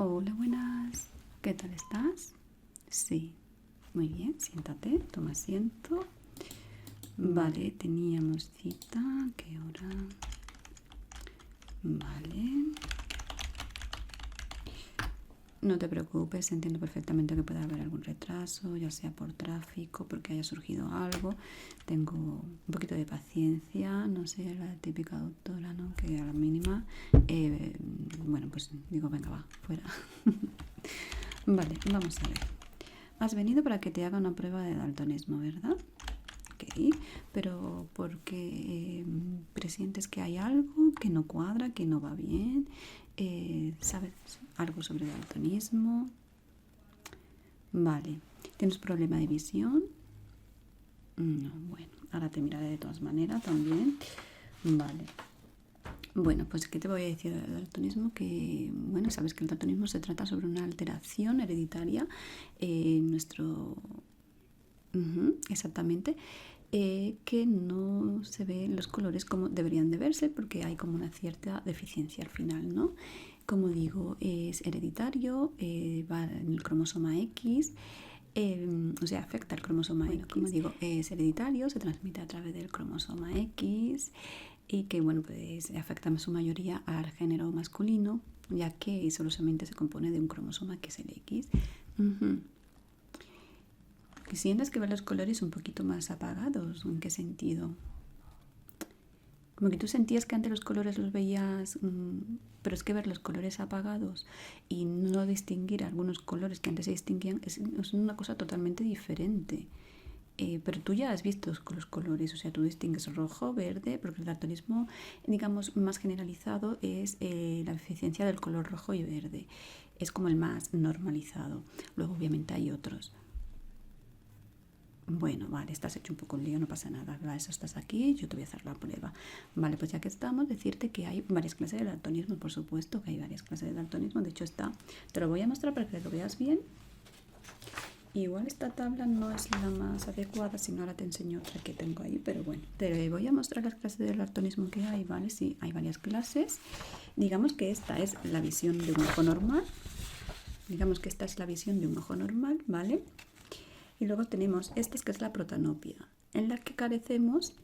Hola, buenas. ¿Qué tal estás? Sí, muy bien. Siéntate, toma asiento. Vale, teníamos cita. ¿Qué hora? Vale. No te preocupes, entiendo perfectamente que pueda haber algún retraso, ya sea por tráfico, porque haya surgido algo. Tengo un poquito de paciencia, no sé, la típica doctora, ¿no? Que a la mínima, bueno, pues digo, venga, va, fuera. Vale, vamos a ver. Has venido para que te haga una prueba de daltonismo, ¿verdad? Ok, pero porque presientes que hay algo que no cuadra, que no va bien. ¿Sabes algo sobre daltonismo? Vale. ¿Tienes problema de visión? No, bueno, ahora te miraré de todas maneras también. Vale. Bueno, pues ¿qué te voy a decir del daltonismo? Que, bueno, sabes que el daltonismo se trata sobre una alteración hereditaria en nuestro... exactamente. Que no se ven los colores como deberían de verse porque hay como una cierta deficiencia al final, ¿no? Como digo, es hereditario, va en el cromosoma X, o sea, afecta al cromosoma X. Como digo, es hereditario, se transmite a través del cromosoma X y que, bueno, pues afecta en su mayoría al género masculino, ya que solamente se compone de un cromosoma que es el X. ¿Y sientes que ves los colores un poquito más apagados? ¿En qué sentido? Como que tú sentías que antes los colores los veías, pero es que ver los colores apagados y no distinguir algunos colores que antes se distinguían es una cosa totalmente diferente. Pero tú ya has visto los colores, o sea, tú distingues rojo, verde, porque el daltonismo, digamos, más generalizado es la deficiencia del color rojo y verde. Es como el más normalizado. Luego, obviamente, hay otros. Bueno, vale, estás hecho un poco un lío, no pasa nada. Para eso estás aquí, yo te voy a hacer la prueba. Vale, pues ya que estamos, decirte que hay varias clases de daltonismo, por supuesto que hay varias clases de daltonismo. De hecho, te lo voy a mostrar para que lo veas bien. Igual esta tabla no es la más adecuada, si no ahora te enseño otra que tengo ahí, pero bueno, te voy a mostrar las clases de daltonismo que hay, ¿vale? Sí, hay varias clases. Digamos que esta es la visión de un ojo normal. Digamos que esta es la visión de un ojo normal, ¿vale? Y luego tenemos esta que es la protanopia, en la que carecemos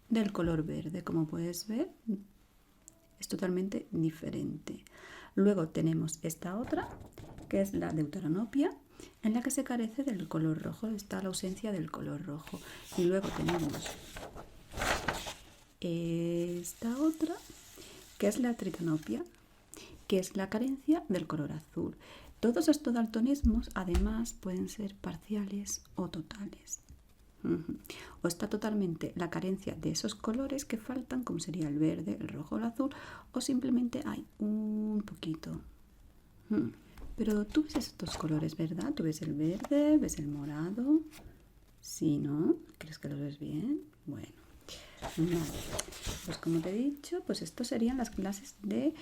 del color verde. Como puedes ver, es totalmente diferente. Luego tenemos esta otra, que es la deuteranopia, en la que se carece del color rojo, está la ausencia del color rojo. Y luego tenemos esta otra, que es la tritanopia, que es la carencia del color azul. Todos estos daltonismos, además, pueden ser parciales o totales. O está totalmente la carencia de esos colores que faltan, como sería el verde, el rojo, el azul, o simplemente hay un poquito. Pero tú ves estos colores, ¿verdad? Tú ves el verde, ves el morado. Sí, ¿no? ¿Crees que los ves bien? Bueno. Vale. Pues como te he dicho, pues estos serían las clases de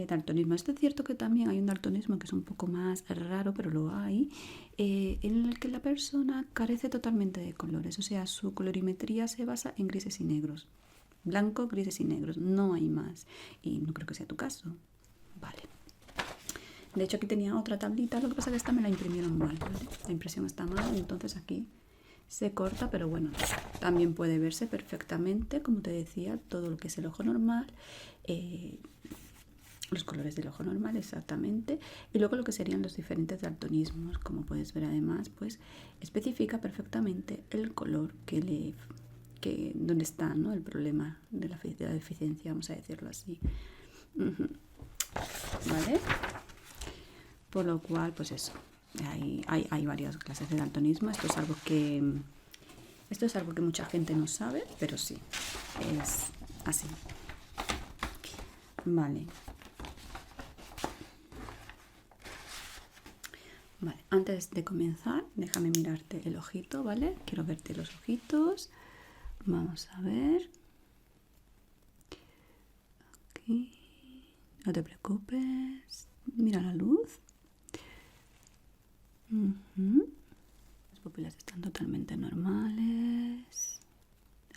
daltonismo. Es cierto que también hay un daltonismo que es un poco más raro, pero lo hay, en el que la persona carece totalmente de colores, o sea, su colorimetría se basa en grises y negros. Blanco, grises y negros, no hay más. Y no creo que sea tu caso. Vale. De hecho, aquí tenía otra tablita, lo que pasa es que esta me la imprimieron mal, ¿vale? La impresión está mal, entonces aquí se corta, pero bueno, también puede verse perfectamente, como te decía, todo lo que es el ojo normal, los colores del ojo normal exactamente, y luego lo que serían los diferentes daltonismos. Como puedes ver, además, pues especifica perfectamente el color donde está, ¿no? El problema de la deficiencia, vamos a decirlo así. ¿Vale? Por lo cual, pues eso, hay varias clases de daltonismo. Esto es algo que mucha gente no sabe, pero sí, es así. Vale. Vale, antes de comenzar, déjame mirarte el ojito, ¿vale? Quiero verte los ojitos. Vamos a ver. Aquí. No te preocupes. Mira la luz. Las pupilas están totalmente normales.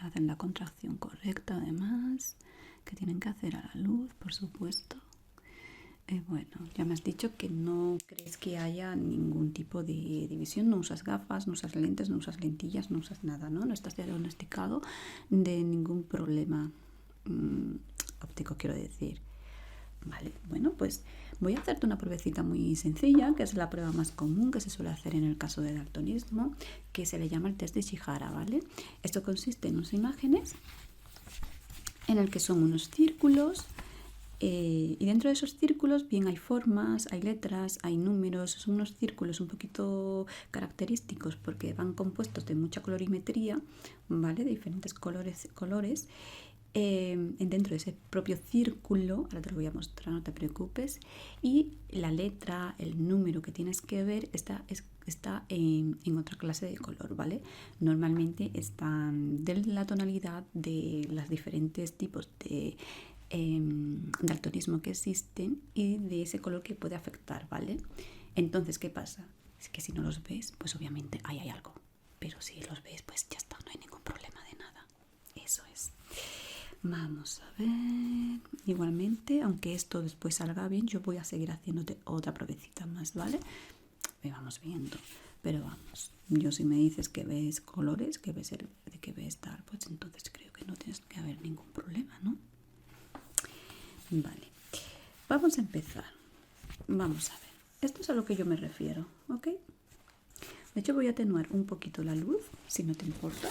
Hacen la contracción correcta, además, que tienen que hacer a la luz, por supuesto. Bueno, ya me has dicho que no crees que haya ningún tipo de división, no usas gafas, no usas lentes, no usas lentillas, no usas nada, ¿no? No estás diagnosticado de ningún problema óptico, quiero decir. Vale, bueno, pues voy a hacerte una pruebecita muy sencilla, que es la prueba más común que se suele hacer en el caso de daltonismo, que se le llama el test de Ishihara, ¿vale? Esto consiste en unas imágenes en el que son unos círculos y dentro de esos círculos bien hay formas, hay letras, hay números, son unos círculos un poquito característicos porque van compuestos de mucha colorimetría, ¿vale? De diferentes colores. Dentro de ese propio círculo, ahora te lo voy a mostrar, no te preocupes, y la letra, el número que tienes que ver está en otra clase de color, ¿vale? Normalmente están de la tonalidad de los diferentes tipos de daltonismo que existen y de ese color que puede afectar, ¿vale? Entonces, ¿qué pasa? Es que si no los ves, pues obviamente ahí hay algo, pero si los ves, pues ya está, no hay ningún problema de nada. Eso es. Vamos a ver. Igualmente, aunque esto después salga bien, yo voy a seguir haciéndote otra pruebecita más, ¿vale? Vamos viendo. Pero vamos, yo si me dices que ves colores, que ves tal, pues entonces creo que no tienes que haber ningún problema, ¿no? Vale. Vamos a empezar. Vamos a ver. Esto es a lo que yo me refiero, ¿ok? De hecho, voy a atenuar un poquito la luz, si no te importa.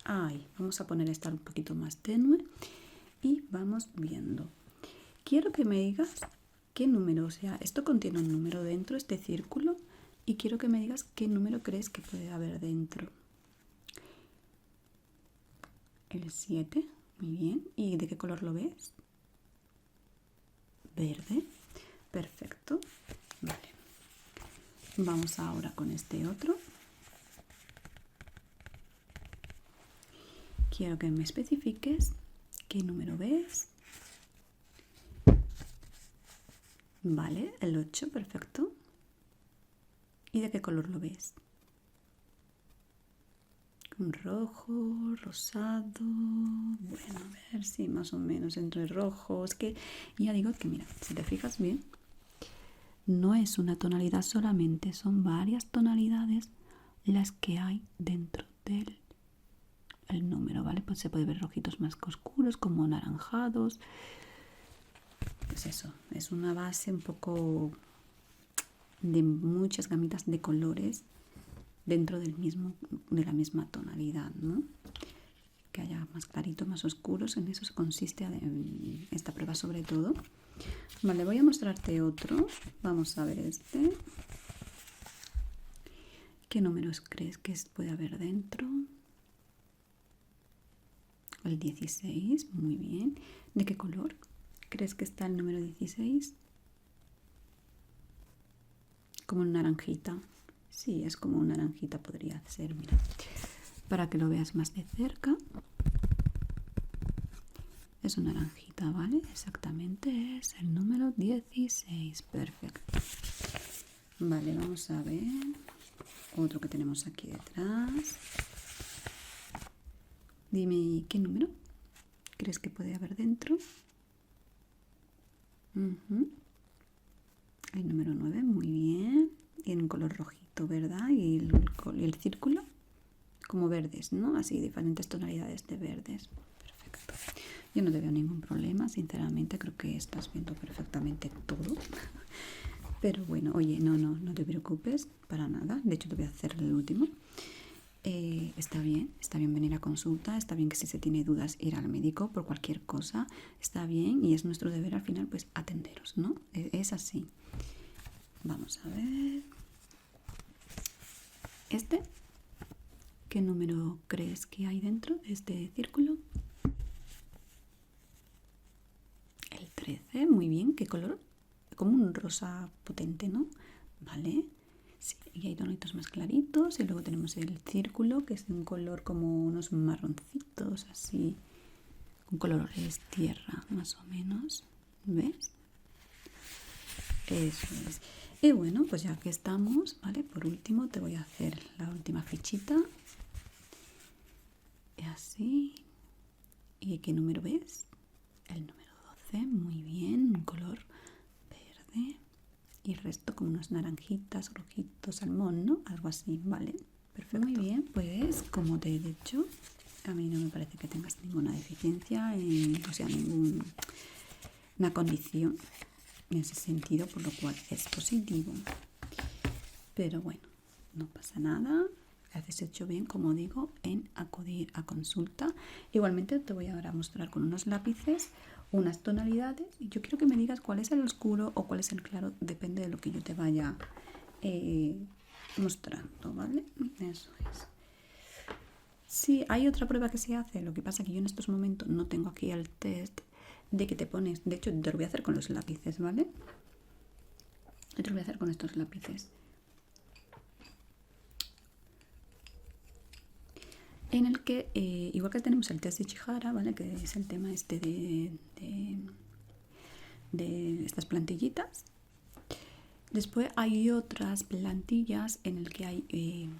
Ahí, vamos a poner esta un poquito más tenue y vamos viendo. Quiero que me digas qué número, o sea, esto contiene un número dentro, este círculo, y quiero que me digas qué número crees que puede haber dentro. El 7, muy bien. ¿Y de qué color lo ves? Verde, perfecto. Vale. Vamos ahora con este otro. Quiero que me especifiques qué número ves. Vale, el 8, perfecto. ¿Y de qué color lo ves? Un rojo, rosado. Bueno, a ver si más o menos entre rojo. Es que ya digo que, mira, si te fijas bien, no es una tonalidad solamente, son varias tonalidades las que hay dentro del número, ¿vale? Pues se puede ver rojitos más oscuros, como anaranjados. Pues eso, es una base un poco de muchas gamitas de colores dentro de la misma tonalidad, ¿no? Que haya más clarito, más oscuros, en eso consiste esta prueba sobre todo. Vale, voy a mostrarte otro. Vamos a ver este. ¿Qué números crees que puede haber dentro? El 16, muy bien. ¿De qué color crees que está el número 16? Como un naranjita. Sí, es como un naranjita podría ser, mira. Para que lo veas más de cerca. Es una naranjita, ¿vale? Exactamente, es el número 16. Perfecto. Vale, vamos a ver otro que tenemos aquí detrás. Dime, ¿qué número crees que puede haber dentro? El número 9, muy bien. Y en un color rojito, ¿verdad? Y el círculo, como verdes, ¿no? Así, diferentes tonalidades de verdes. Perfecto. Yo no te veo ningún problema, sinceramente, creo que estás viendo perfectamente todo. Pero bueno, oye, no te preocupes para nada. De hecho, te voy a hacer el último. Está bien venir a consulta, está bien que si se tiene dudas ir al médico por cualquier cosa, está bien y es nuestro deber al final pues atenderos, ¿no? Es así. Vamos a ver. ¿Qué número crees que hay dentro de este círculo? El 13, muy bien. ¿Qué color? Como un rosa potente, ¿no? Vale. Sí, y hay tonitos más claritos y luego tenemos el círculo que es de un color como unos marroncitos así, con colores tierra más o menos, ¿ves? Eso es. Y bueno, pues ya que estamos, ¿vale? Por último te voy a hacer la última fichita. Y así. ¿Y qué número ves? El número 12, muy bien, un color verde. Y el resto como unos naranjitas, rojitos, salmón, ¿no? Algo así, ¿vale? Perfecto. Muy bien, pues como te he dicho, a mí no me parece que tengas ninguna deficiencia, o sea, ninguna condición en ese sentido, por lo cual es positivo. Pero bueno, no pasa nada. Has hecho bien, como digo, en acudir a consulta. Igualmente te voy ahora a mostrar con unos lápices unas tonalidades y yo quiero que me digas cuál es el oscuro o cuál es el claro, depende de lo que yo te vaya mostrando, ¿vale? Eso es. Sí, hay otra prueba que se hace, lo que pasa que yo en estos momentos no tengo aquí el test de que te pones, de hecho te lo voy a hacer con los lápices, ¿vale? Te lo voy a hacer con estos lápices. En el que, igual que tenemos el test de Chihara, ¿vale? Que es el tema este de estas plantillitas. Después hay otras plantillas en el que hay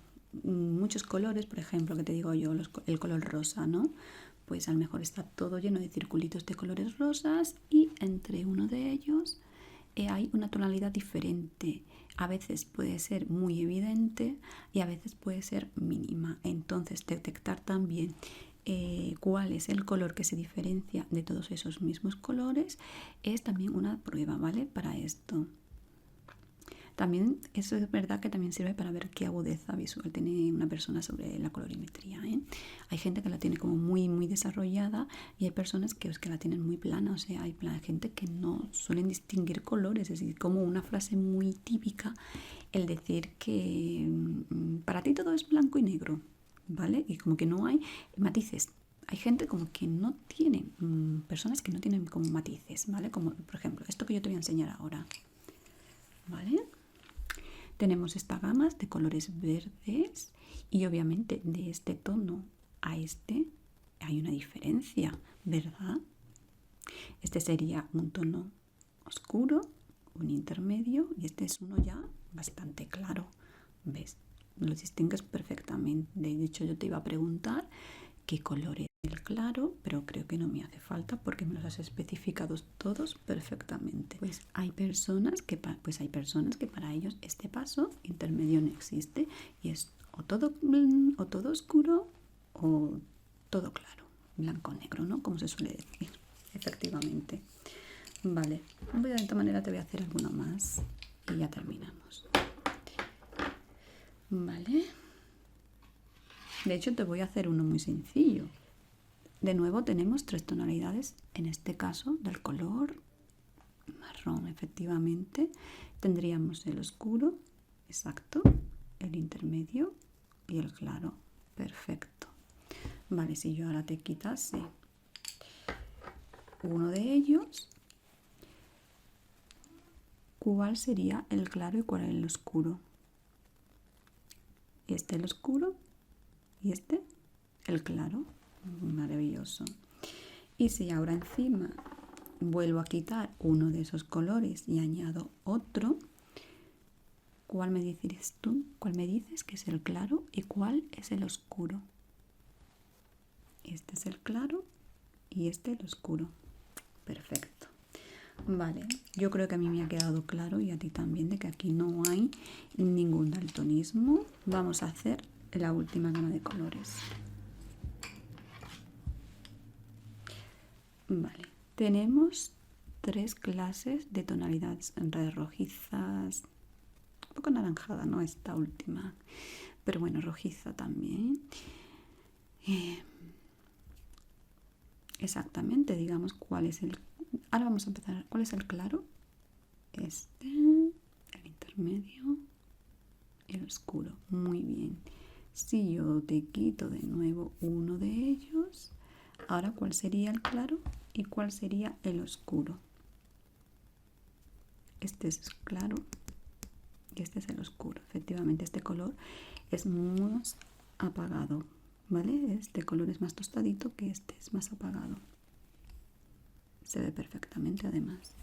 muchos colores, por ejemplo, que te digo yo, el color rosa, ¿no? Pues a lo mejor está todo lleno de circulitos de colores rosas y entre uno de ellos hay una tonalidad diferente. A veces puede ser muy evidente y a veces puede ser mínima. Entonces detectar también cuál es el color que se diferencia de todos esos mismos colores es también una prueba, ¿vale? Para esto. También eso es verdad que también sirve para ver qué agudeza visual tiene una persona sobre la colorimetría, ¿eh? Hay gente que la tiene como muy desarrollada y hay personas que la tienen muy plana, o sea, hay gente que no suelen distinguir colores, es decir, como una frase muy típica el decir que para ti todo es blanco y negro, ¿vale? Y como que no hay matices. Hay gente como que no tiene, personas que no tienen como matices, ¿vale? Como por ejemplo esto que yo te voy a enseñar ahora, ¿vale? Tenemos esta gama de colores verdes y obviamente de este tono a este hay una diferencia, ¿verdad? Este sería un tono oscuro, un intermedio y este es uno ya bastante claro, ¿ves? Lo distingues perfectamente. De hecho yo te iba a preguntar qué color es el claro, pero creo que no me hace falta porque me los has especificado todos perfectamente. Pues hay personas que para ellos este paso intermedio no existe y es o todo oscuro o todo claro, blanco negro, ¿no? Como se suele decir, efectivamente. Vale, de esta manera te voy a hacer alguno más y ya terminamos. Vale. De hecho te voy a hacer uno muy sencillo. De nuevo tenemos 3 tonalidades, en este caso del color marrón, efectivamente. Tendríamos el oscuro, exacto, el intermedio y el claro, perfecto. Vale, si yo ahora te quitase uno de ellos, ¿cuál sería el claro y cuál el oscuro? Este el oscuro y este el claro. Maravilloso. Y si ahora encima vuelvo a quitar uno de esos colores y añado otro, ¿cuál me dices tú? ¿Cuál me dices que es el claro y cuál es el oscuro? Este es el claro y este el oscuro. Perfecto. Vale, yo creo que a mí me ha quedado claro y a ti también de que aquí no hay ningún daltonismo. Vamos a hacer la última gama de colores. Vale, tenemos 3 clases de tonalidades rojizas, un poco anaranjada, ¿no? Esta última, pero bueno, rojiza también. Exactamente, digamos cuál es el... Ahora vamos a empezar. ¿Cuál es el claro? Este, el intermedio y el oscuro. Muy bien. Si yo te quito de nuevo uno de ellos, ahora ¿cuál sería el claro y cuál sería el oscuro? Este es claro y este es el oscuro. Efectivamente, este color es más apagado, ¿vale? Este color es más tostadito que este es más apagado. Se ve perfectamente además.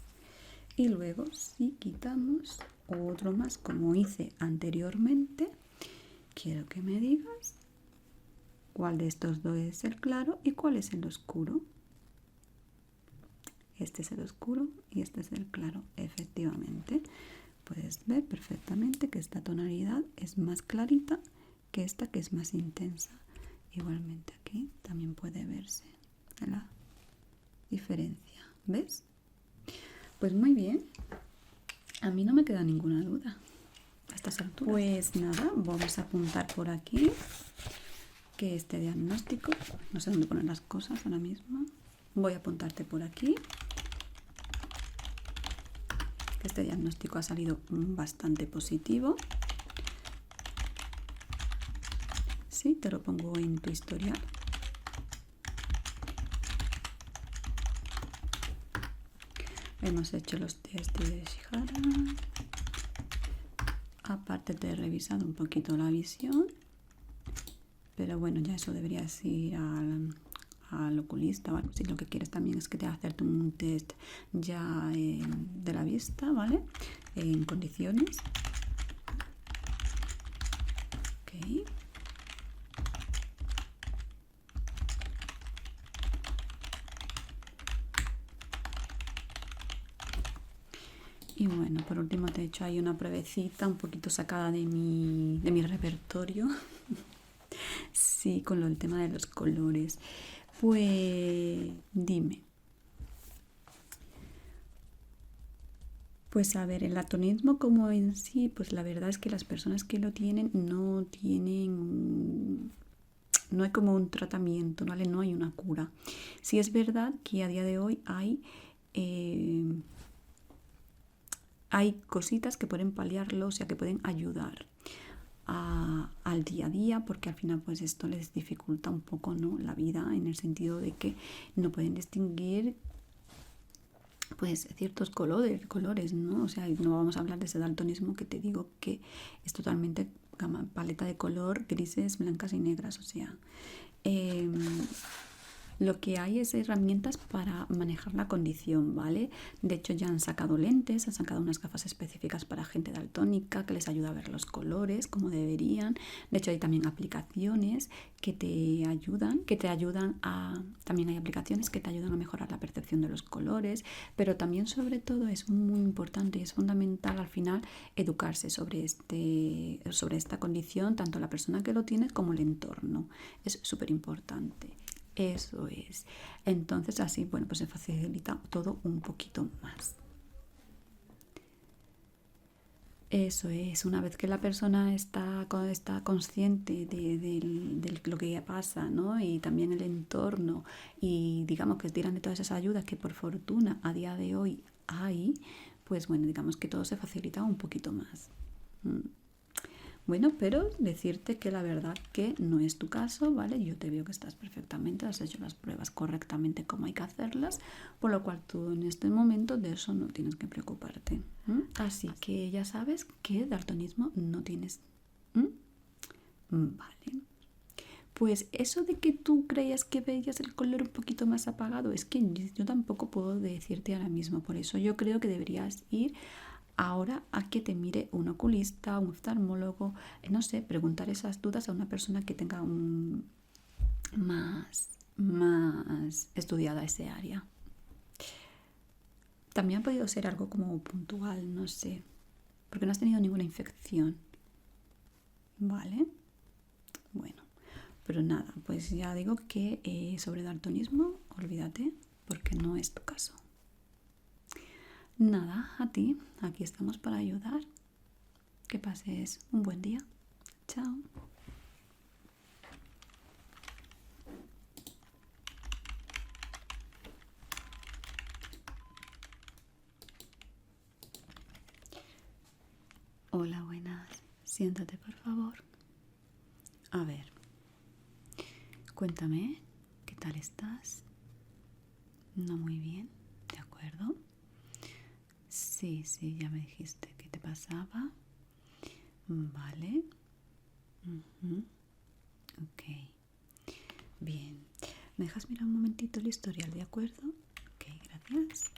Y luego si quitamos otro más como hice anteriormente, quiero que me digas cuál de estos dos es el claro y cuál es el oscuro. Este es el oscuro y este es el claro. Efectivamente, puedes ver perfectamente que esta tonalidad es más clarita que esta, que es más intensa. Igualmente aquí también puede verse la diferencia, ¿ves? Pues muy bien, a mí no me queda ninguna duda a estas alturas. Pues nada, vamos a apuntar por aquí que este diagnóstico, no sé dónde poner las cosas ahora mismo, voy a apuntarte por aquí que este diagnóstico ha salido bastante positivo. Sí, te lo pongo en tu historial. Hemos hecho los test de Ishihara. Aparte te he revisado un poquito la visión. Pero bueno, ya eso deberías ir al oculista o algo. Si lo que quieres también es que te hacerte un test ya de la vista, ¿vale? En condiciones. Ok. Y bueno, por último te he hecho ahí una pruebecita un poquito sacada de mi repertorio. Sí, con el tema de los colores. Pues dime. Pues a ver, el daltonismo como en sí, pues la verdad es que las personas que lo tienen no tienen, no hay como un tratamiento, ¿vale? No hay una cura. Sí es verdad que a día de hoy hay cositas que pueden paliarlo, o sea, que pueden ayudar al día a día, porque al final pues esto les dificulta un poco, ¿no?, la vida, en el sentido de que no pueden distinguir pues ciertos colores, ¿no? O sea, no vamos a hablar de ese daltonismo que te digo que es totalmente paleta de color, grises, blancas y negras, o sea, lo que hay es herramientas para manejar la condición, ¿vale? De hecho ya han sacado lentes, han sacado unas gafas específicas para gente daltónica que les ayuda a ver los colores como deberían. De hecho hay también aplicaciones que te ayudan a... También hay aplicaciones que te ayudan a mejorar la percepción de los colores, pero también sobre todo es muy importante y es fundamental al final educarse sobre esta condición, tanto la persona que lo tiene como el entorno. Es súper importante. Eso es. Entonces así, bueno, pues se facilita todo un poquito más. Eso es, una vez que la persona está consciente de lo que pasa, ¿no? Y también el entorno, y digamos que tiran de todas esas ayudas que por fortuna a día de hoy hay, pues bueno, digamos que todo se facilita un poquito más. Bueno, pero decirte que la verdad que no es tu caso, ¿vale? Yo te veo que estás perfectamente, has hecho las pruebas correctamente como hay que hacerlas, por lo cual tú en este momento de eso no tienes que preocuparte. Así que ya sabes que daltonismo no tienes. Vale. Pues eso de que tú creías que veías el color un poquito más apagado, es que yo tampoco puedo decirte ahora mismo, por eso yo creo que deberías ir ahora a que te mire un oculista, un oftalmólogo, no sé, preguntar esas dudas a una persona que tenga más estudiada ese área. También ha podido ser algo como puntual, no sé, porque no has tenido ninguna infección. Vale, bueno, pero nada, pues ya digo que sobre daltonismo, olvídate, porque no es tu caso. Nada, a ti, aquí estamos para ayudar. Que pases un buen día. Chao. Hola, buenas. Siéntate, por favor. A ver, cuéntame, ¿qué tal estás? No muy bien, ¿de acuerdo? Sí, ya me dijiste qué te pasaba. Vale. Ok. Bien. ¿Me dejas mirar un momentito el historial, de acuerdo? Ok, gracias.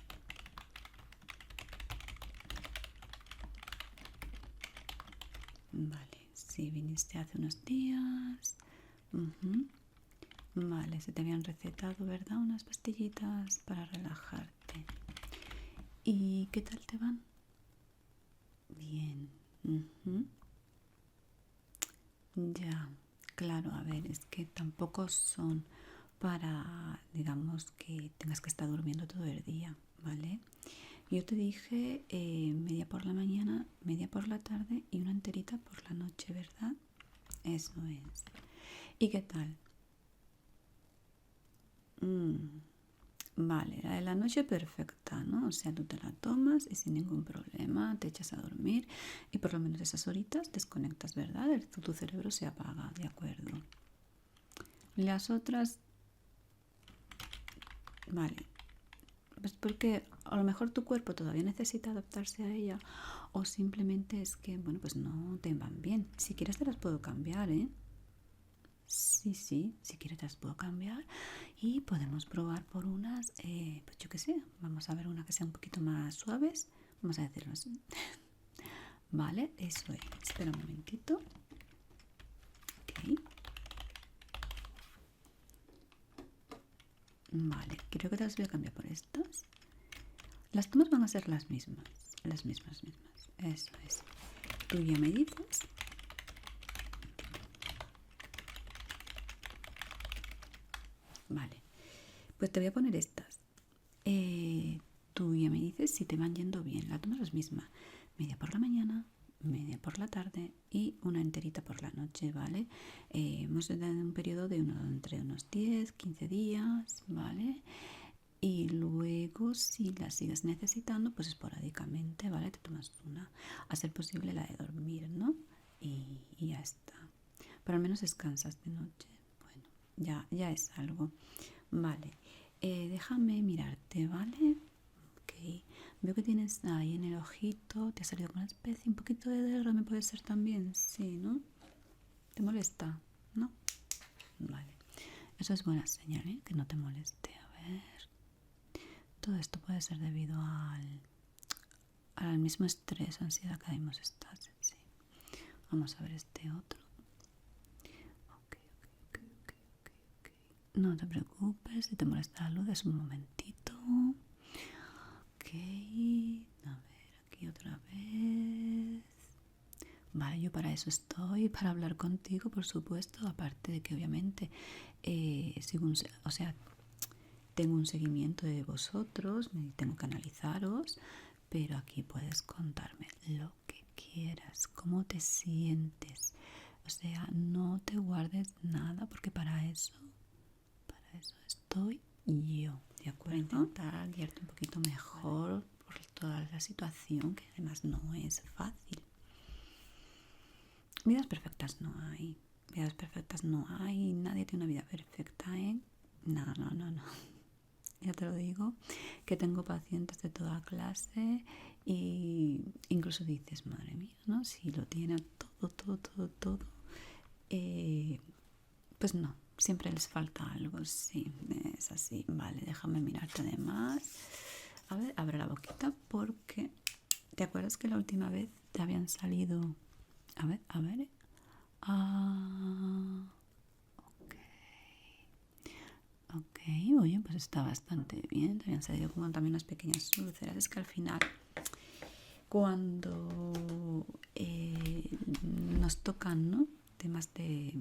Vale, sí, viniste hace unos días. Vale, se te habían recetado, ¿verdad? Unas pastillitas para relajarte. ¿Y qué tal te van? Bien. Ujú. Ya, claro, a ver, es que tampoco son para, digamos, que tengas que estar durmiendo todo el día, ¿vale? Yo te dije media por la mañana, media por la tarde y una enterita por la noche, ¿verdad? Eso es. ¿Y qué tal? Mm, vale, la de la noche perfecta, ¿no? O sea, tú te la tomas y sin ningún problema te echas a dormir y por lo menos esas horitas desconectas, ¿verdad? Tu cerebro se apaga, ¿de acuerdo? Las otras, vale, pues porque a lo mejor tu cuerpo todavía necesita adaptarse a ella o simplemente es que, bueno, pues no te van bien. Si quieres te las puedo cambiar, ¿eh? Sí, sí, si quieres te las puedo cambiar y podemos probar por unas, pues yo qué sé, vamos a ver una que sea un poquito más suaves, vamos a decirlo así. Vale, eso es. Espera un momentito. Ok. Vale, creo que te las voy a cambiar por estas. Las tomas van a ser las mismas. Las mismas, mismas. Eso es. Tú ya me dices. Vale. Pues te voy a poner estas. Tú ya me dices si te van yendo bien. La tomas las mismas. Media por la mañana, media por la tarde y una enterita por la noche, ¿vale? Hemos dado un periodo de entre unos 10, 15 días, ¿vale? Y luego, si la sigues necesitando, pues esporádicamente, ¿vale? Te tomas una. A ser posible la de dormir, ¿no? Y ya está. Pero al menos descansas de noche. Bueno, ya es algo. Vale. Déjame mirarte, ¿vale? Ok. Veo que tienes ahí en el ojito, te ha salido una especie, un poquito de derrame puede ser también, sí, ¿no? ¿Te molesta? ¿No? Vale. Eso es buena señal, ¿eh? Que no te moleste. A ver. Todo esto puede ser debido al mismo estrés, ansiedad que hemos estado. Sí. Vamos a ver este otro. Ok, ok, ok, ok, ok. No te preocupes, si te molesta la luz es un momentito. Ok, a ver, aquí otra vez. Vale, yo para eso estoy, para hablar contigo, por supuesto, aparte de que obviamente, o sea, tengo un seguimiento de vosotros, tengo que analizaros, pero aquí puedes contarme lo que quieras, cómo te sientes. O sea, no te guardes nada porque para eso estoy yo, ¿de acuerdo? Para intentar guiarte un poquito mejor por toda la situación, que además no es fácil. Vidas perfectas no hay. Vidas perfectas no hay. Nadie tiene una vida perfecta, ¿eh? No, no, no, no. Ya te lo digo, que tengo pacientes de toda clase y incluso dices, madre mía, ¿no? Si lo tiene todo, pues no, siempre les falta algo, sí, es así. Vale, déjame mirarte además. A ver, abre la boquita porque, ¿te acuerdas que la última vez te habían salido? A ver. Ah, ok. Ok, oye, pues está bastante bien. Te habían salido como también unas pequeñas úlceras. Es que al final, cuando nos tocan, ¿no? Temas de...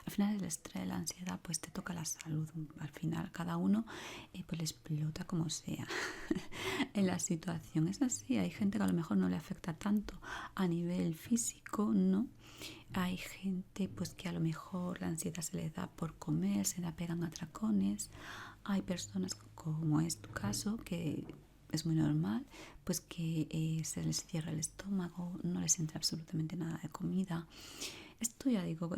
Al final el estrés, la ansiedad, pues te toca la salud. Al final cada uno pues le explota como sea. En la situación es así. Hay gente que a lo mejor no le afecta tanto a nivel físico, ¿no? Hay gente pues que a lo mejor la ansiedad se les da por comer, se la pegan atracones. Hay personas como es tu caso que es muy normal, pues que se les cierra el estómago, no les entra absolutamente nada de comida. Esto ya digo,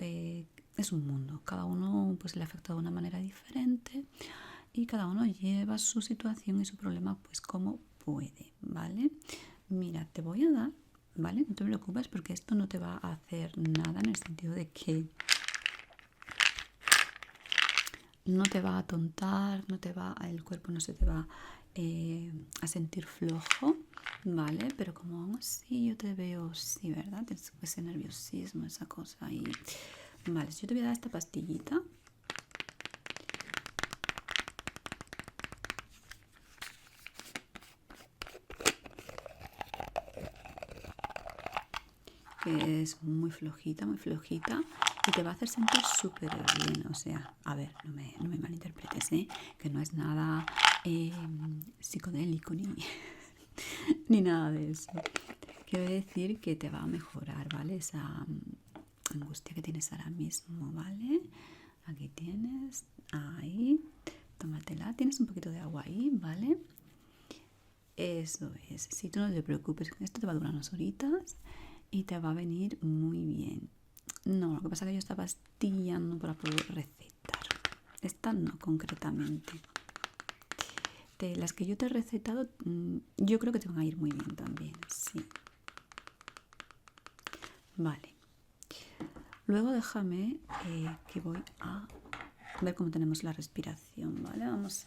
es un mundo, cada uno pues le afecta de una manera diferente y cada uno lleva su situación y su problema pues como puede, ¿vale? Mira, te voy a dar, ¿vale? No te preocupes porque esto no te va a hacer nada en el sentido de que no te va a atontar, el cuerpo no se te va a sentir flojo, ¿vale? Pero como aún así yo te veo, sí, ¿verdad? Ese nerviosismo, esa cosa ahí. Vale, yo te voy a dar esta pastillita. que es muy flojita y te va a hacer sentir súper bien. O sea, a ver, no me malinterpretes, ¿eh? Que no es nada psicodélico ni, ni nada de eso. Quiero decir que te va a mejorar, ¿vale? Esa angustia que tienes ahora mismo, ¿vale? Aquí tienes, ahí, tómatela. Tienes un poquito de agua ahí, ¿vale? Eso es. Si tú no te preocupes, esto te va a durar unas horitas y te va a venir muy bien. No, lo que pasa es que yo estaba astillando para poder recetar. Esta no, concretamente. Las que yo te he recetado, yo creo que te van a ir muy bien también, sí. Vale. Luego déjame que voy a ver cómo tenemos la respiración, ¿vale? Vamos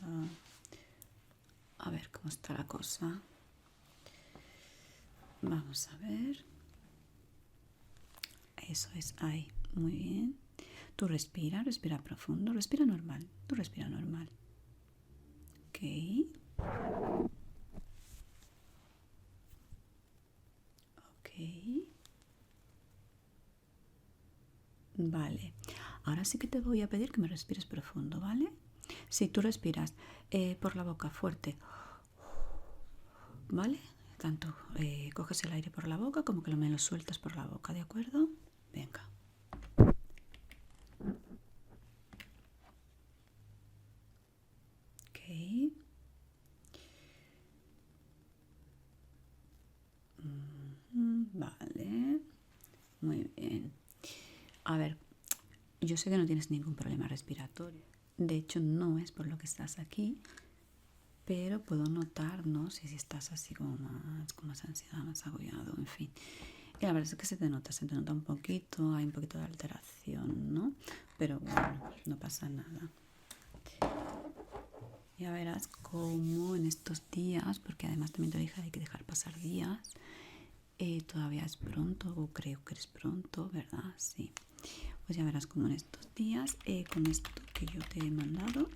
a ver cómo está la cosa. Vamos a ver. Eso es, ahí, muy bien. Tú respira profundo, respira normal. Tú respira normal. Ok. Ok. Vale. Ahora sí que te voy a pedir que me respires profundo, ¿vale? Si tú respiras por la boca fuerte, ¿vale? Tanto coges el aire por la boca como que me lo sueltas por la boca, ¿de acuerdo? Venga. Ok. Vale. Muy bien. A ver, yo sé que no tienes ningún problema respiratorio. De hecho, no es por lo que estás aquí, pero puedo notar, ¿no? Si estás así como más ansiedad, más agobiado, en fin. Y la verdad es que se te nota un poquito, hay un poquito de alteración, ¿no? Pero bueno, no pasa nada. Ya verás cómo en estos días, porque además también te dije hay que dejar pasar días, todavía es pronto, o creo que es pronto, ¿verdad? Sí. Pues ya verás cómo en estos días, con esto que yo te he mandado,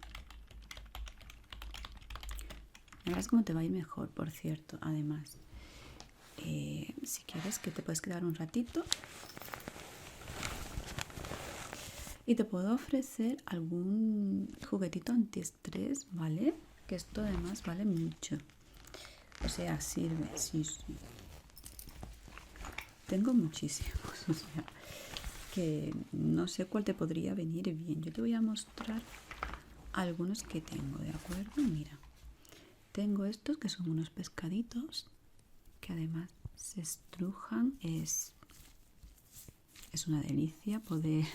ya verás cómo te va a ir mejor, por cierto. Además, si quieres que te puedes quedar un ratito y te puedo ofrecer algún juguetito antiestrés, ¿vale? Que esto además vale mucho. O sea, sirve, sí. Tengo muchísimos, o sea, que no sé cuál te podría venir bien. Yo te voy a mostrar algunos que tengo, ¿de acuerdo? Mira, tengo estos que son unos pescaditos que además se estrujan. Es una delicia poder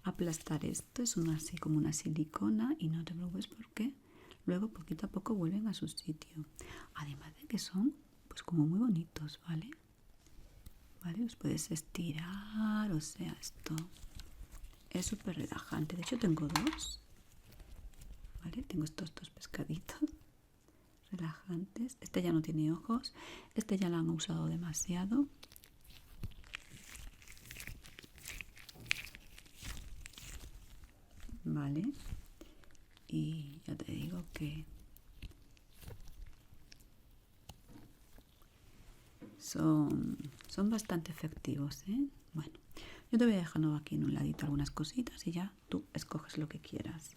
aplastar esto. Es así como una silicona y no te preocupes porque luego poquito a poco vuelven a su sitio. Además de que son pues como muy bonitos, ¿vale? ¿Vale? Los puedes estirar, o sea, esto es súper relajante. De hecho tengo dos, ¿vale? Tengo estos dos pescaditos relajantes. Este ya no tiene ojos, este ya lo han usado demasiado. Vale, y ya te digo que son bastante efectivos, ¿eh? Bueno, yo te voy dejando aquí en un ladito algunas cositas y ya tú escoges lo que quieras.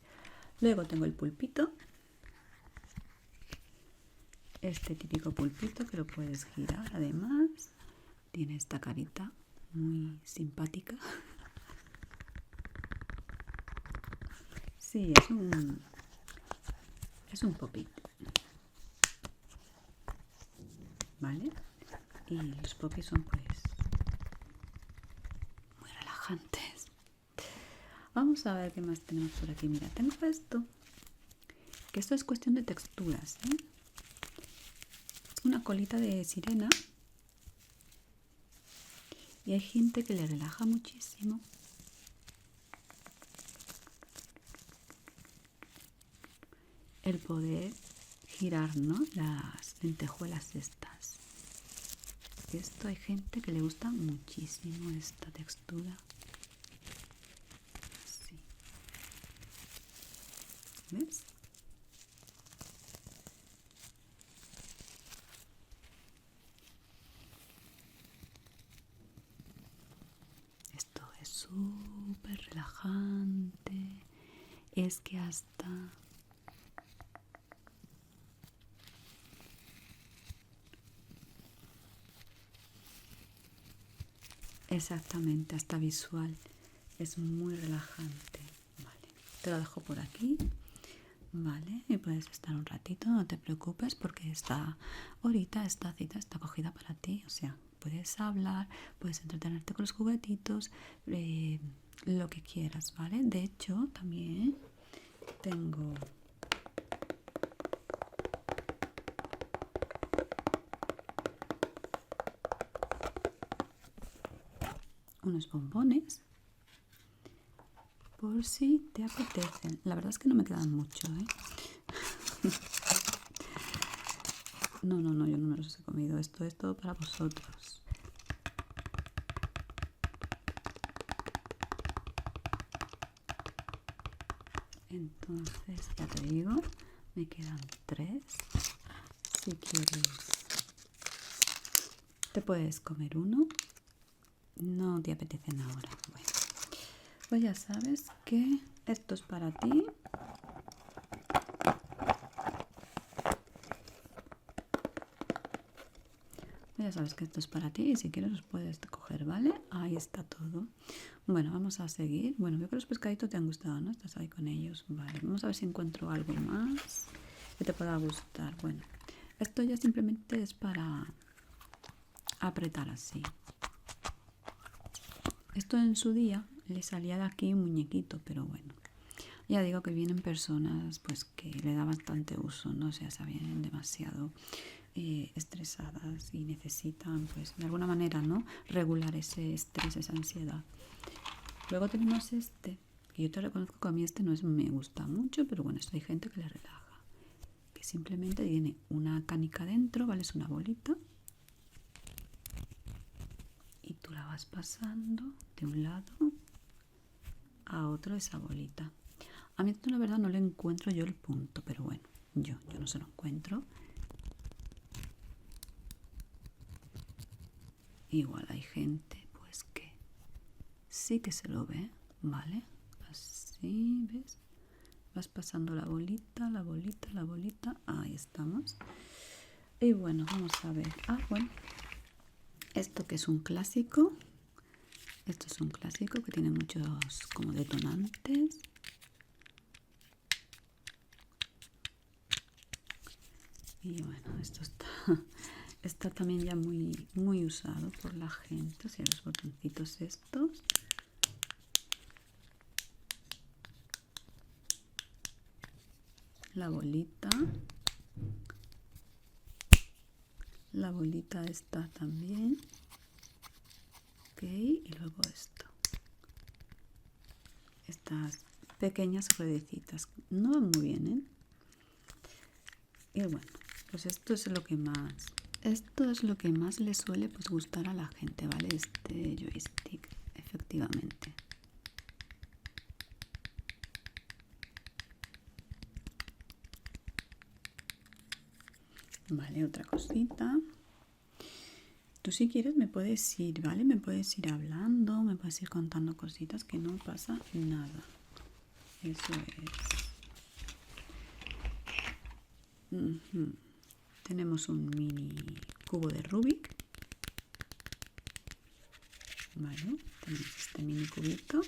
Luego tengo el pulpito, este típico pulpito que lo puedes girar. Además tiene esta carita muy simpática. Sí, es un popito, ¿vale? Y los popis son pues muy relajantes. Vamos a ver qué más tenemos por aquí. Mira, tengo esto, que esto es cuestión de texturas, ¿eh? Es una colita de sirena y hay gente que le relaja muchísimo el poder girar, ¿no? Las lentejuelas estas. Esto hay gente que le gusta muchísimo esta textura. Así. ¿Ves? súper relajante. Es que hasta... Exactamente, hasta visual. Es muy relajante. Vale, te lo dejo por aquí. Vale, y puedes estar un ratito, no te preocupes porque esta cita está cogida para ti. O sea, puedes hablar, puedes entretenerte con los juguetitos, lo que quieras, ¿vale? De hecho, también tengo unos bombones por si te apetecen. La verdad es que no me quedan mucho, ¿eh? No, yo no me los he comido. Esto es todo para vosotros. Entonces, ya te digo, me quedan 3. Si quieres, te puedes comer uno. No te apetecen ahora. Bueno, pues ya sabes que esto es para ti. Ya sabes que esto es para ti y si quieres los puedes coger, ¿vale? Ahí está todo. Bueno, vamos a seguir. Bueno, veo que los pescaditos te han gustado, ¿no? Estás ahí con ellos. Vale, vamos a ver si encuentro algo más que te pueda gustar. Bueno, esto ya simplemente es para apretar así. Esto en su día le salía de aquí un muñequito, pero bueno. Ya digo que vienen personas pues que le da bastante uso, ¿no? O sea, se vienen demasiado estresadas y necesitan pues de alguna manera, ¿no? Regular ese estrés, esa ansiedad. Luego tenemos este, que yo te reconozco que a mí este no me gusta mucho, pero bueno, esto hay gente que le relaja. Que simplemente tiene una canica dentro, ¿vale? Es una bolita. Y tú la vas pasando de un lado a otro esa bolita. A mí esto la verdad no le encuentro yo el punto, pero bueno, yo no se lo encuentro. Igual hay gente pues que sí que se lo ve, ¿vale? Así, ¿ves? Vas pasando la bolita, la bolita, la bolita. Ahí estamos. Y bueno, vamos a ver. Ah, bueno. Esto que es un clásico. Esto es un clásico que tiene muchos como detonantes. Y bueno, esto está también ya muy usado por la gente. O sea, los botoncitos estos. La bolita. La bolita está también. Ok, y luego esto. Estas pequeñas ruedecitas. No van muy bien, ¿eh? Y bueno, pues esto es lo que más le suele pues gustar a la gente, ¿vale? Este joystick, efectivamente. Vale, otra cosita. Tú si quieres me puedes ir, ¿vale? Me puedes ir hablando, me puedes ir contando cositas que no pasa nada. Eso es. Tenemos un mini cubo de Rubik. Vale, tenemos este mini cubito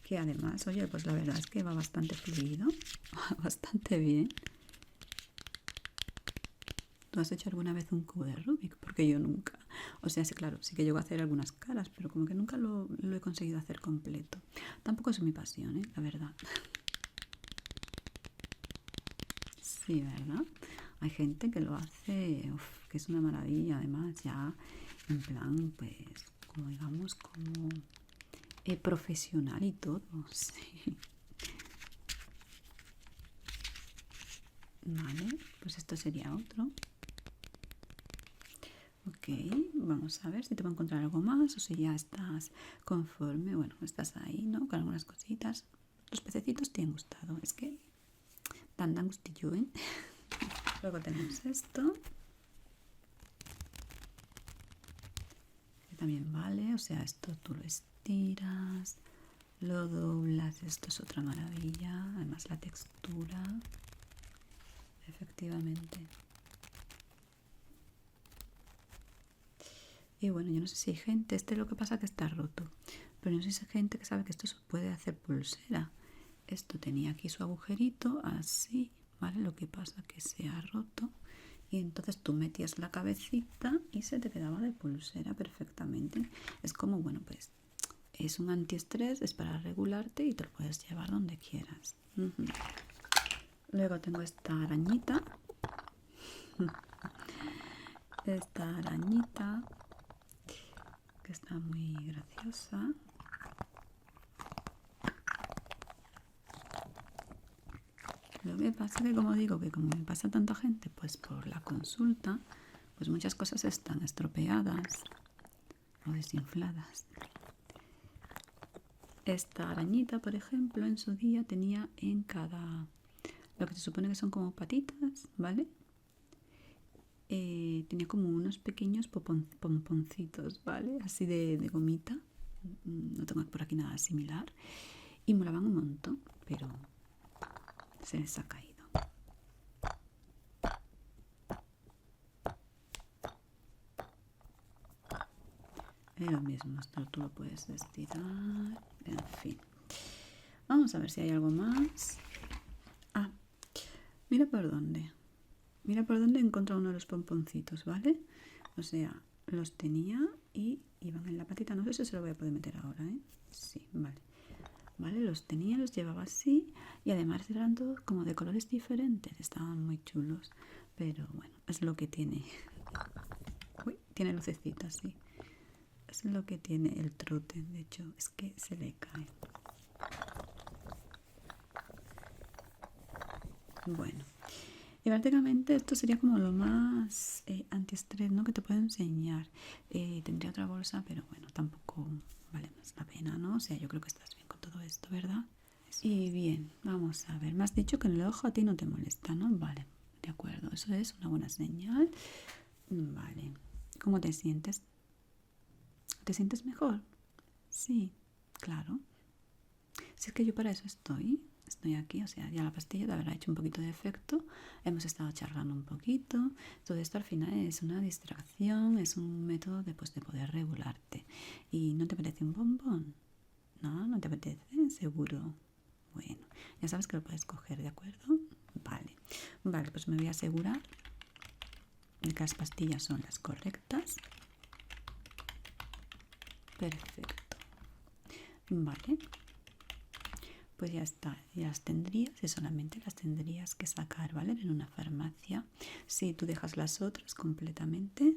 que además, oye, pues la verdad es que va bastante fluido, bastante bien. ¿Tú has hecho alguna vez un cubo de Rubik? Porque yo nunca. O sea, sí, claro, sí que llego a hacer algunas caras, pero como que nunca lo he conseguido hacer completo. Tampoco es mi pasión, ¿eh? La verdad. Sí, ¿verdad? Hay gente que lo hace, que es una maravilla, además, ya en plan, pues, como digamos, como profesional y todo, sí. Vale, pues esto sería otro. Ok, vamos a ver si te va a encontrar algo más o si ya estás conforme. Bueno, estás ahí, ¿no? Con algunas cositas. Los pececitos te han gustado, es que dan gustillo, ¿eh? Luego tenemos esto. Que también vale, o sea, esto tú lo estiras, lo doblas, esto es otra maravilla, además la textura, efectivamente. Y bueno, yo no sé si hay gente, este es lo que pasa que está roto, pero no sé si hay gente que sabe que esto se puede hacer pulsera. Esto tenía aquí su agujerito, así, ¿vale? Lo que pasa que se ha roto y entonces tú metías la cabecita y se te quedaba de pulsera perfectamente. Es como, bueno, pues es un antiestrés, es para regularte y te lo puedes llevar donde quieras. Luego tengo esta arañita. Esta arañita que está muy graciosa. Lo que pasa que, como digo, que como me pasa tanta gente, pues por la consulta, pues muchas cosas están estropeadas o desinfladas. Esta arañita, por ejemplo, en su día tenía en cada, lo que se supone que son como patitas, ¿vale? Tenía como unos pequeños pomponcitos, ¿vale? Así de gomita. No tengo por aquí nada similar. Y molaban un montón, pero se les ha caído. Es lo mismo, esto tú lo puedes estirar. En fin. Vamos a ver si hay algo más. Ah, mira por dónde. Mira por dónde he encontrado uno de los pomponcitos, ¿vale? O sea, los tenía y iban en la patita. No sé si se lo voy a poder meter ahora, ¿eh? Sí, vale. Vale, los tenía, los llevaba así y además eran todos como de colores diferentes. Estaban muy chulos, pero bueno, es lo que tiene. Uy, tiene lucecitas, sí. Es lo que tiene el trote, de hecho, es que se le cae. Bueno, y prácticamente esto sería como lo más antiestrés, ¿no? Que te puedo enseñar. Tendría otra bolsa, pero bueno, tampoco vale más la pena, ¿no? O sea, yo creo que estás bien con todo esto, ¿verdad? Y bien, vamos a ver. Me has dicho que en el ojo a ti no te molesta, ¿no? Vale, de acuerdo. Eso es una buena señal. Vale. ¿Cómo te sientes? ¿Te sientes mejor? Sí, claro. Si es que yo para eso estoy. Estoy aquí, o sea, ya la pastilla te habrá hecho un poquito de efecto. Hemos estado charlando un poquito. Todo esto al final es una distracción, es un método de, pues, de poder regularte. ¿Y no te parece un bombón? ¿No? ¿No te apetece? Seguro. Bueno, ya sabes que lo puedes coger, ¿de acuerdo? Vale. Vale, pues me voy a asegurar de que las pastillas son las correctas. Perfecto. Vale. Pues ya está, ya las tendrías y solamente las tendrías que sacar, ¿vale? En una farmacia. Si tú dejas las otras completamente,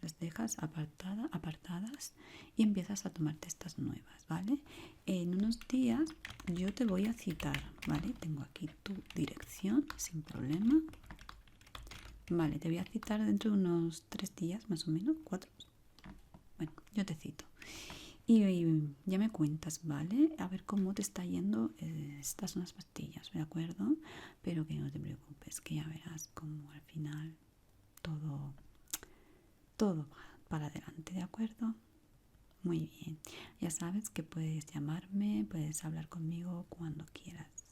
las dejas apartadas y empiezas a tomarte estas nuevas, ¿vale? En unos días yo te voy a citar, ¿vale? Tengo aquí tu dirección sin problema. Vale, te voy a citar dentro de unos 3 días, más o menos, 4. Bueno, yo te cito. Y ya me cuentas, ¿vale? A ver cómo te está yendo. Estas son las pastillas, ¿de acuerdo? Pero que no te preocupes, que ya verás cómo al final todo va para adelante, ¿de acuerdo? Muy bien. Ya sabes que puedes llamarme, puedes hablar conmigo cuando quieras.